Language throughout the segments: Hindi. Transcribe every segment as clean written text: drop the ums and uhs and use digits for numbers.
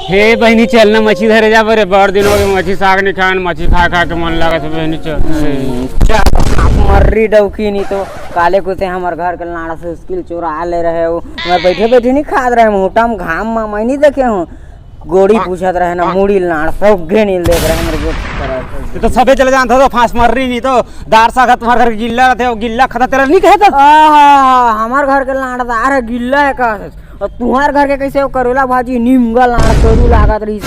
हे बहनी चलना मछली धरे जा बरे बड़ दिन हो गए मछली साग नहीं खान मछली खा खा के मन लगा से बहनी चल मर्री डौकी नहीं तो काले कुछ हमारे घर के लाड़ा से स्किल चोरा ले रहे हो मैं बैठे बैठे नहीं खा रहे मोटा में घाम में मैं नहीं देखे हूँ गोड़ी पूछत रहे ना मुड़ी लाड़ सब घे नहीं देख रहे मेरे तो सबे चले जान था फांस मर रही नहीं तो दार सागा तुम्हारे घर गिल्ला रहते गिल्ला खाता तेरा नहीं कहता हमारे घर के लाड़ दार है गिल्ला है का और तुम्हारे घर के कैसे करोला भाजी नीमगा लाड़ करू लागत रही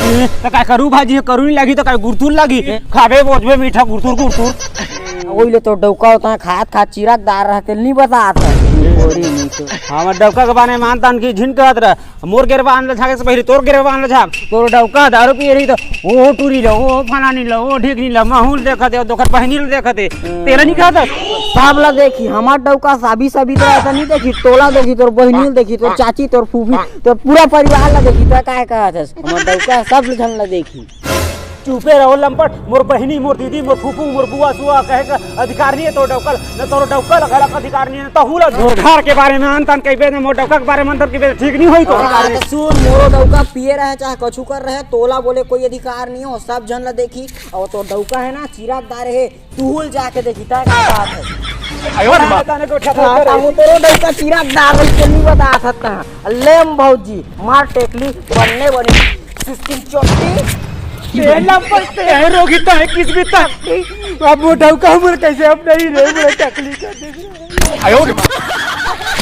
तो काय करू भाजी करू नहीं लगी तो काय गुरतुर लगी खाबे बोझबे मीठा गुरतुर गुरतुर वही ले तो डौका होता है खात खात चिराग दार रहते नहीं बता हमर डौका के बारे में मानता की झिन कहत रह मोर गिर बांध ले झाके से पहले तोर गिर बांध ले झाक तोर डौका दारू पी रही तो ओ टूरी लो ओ फना नहीं लो ओ ठीक नहीं लो माहौल देखत है दोखर बहनी देखत है तेरा नहीं कहत सब ला देखी हमार डौका साबी तो ऐसा नहीं देखी तोला देखी तोर बहनी देखी तोर चाची तोर फूफी तोर पूरा परिवार ला देखी तो काय कहत है हमार डौका सब जन ला देखी चुपे रहो लंपट मोर बहनी मोर दीदी मोर फूफू मोर बुआ सुआ कहे का अधिकार नहीं है तो डौकल न तो डौकल गलत अधिकार नहीं है तो हुला घर के बारे में अंतन कइबे न मोर डौका के बारे में अंतर के ठीक नहीं होई तो सुन मोरो डौका पिए रहे चाहे कछु कर रहे तोला बोले कोई अधिकार नहीं हो सब जन ला देखी और तो डौका है ना चिरागदार है तूल जाके देखी ता का बात है आयो बताने को उठा था वो तो डौका चिरागदार है नहीं बता सकता लेम भौजी मार टेकली बनने बनी सिस्टम चोटी रोगिता है किस भी तक अब वो डौका हमर कैसे अब नहीं रहे तकलीफ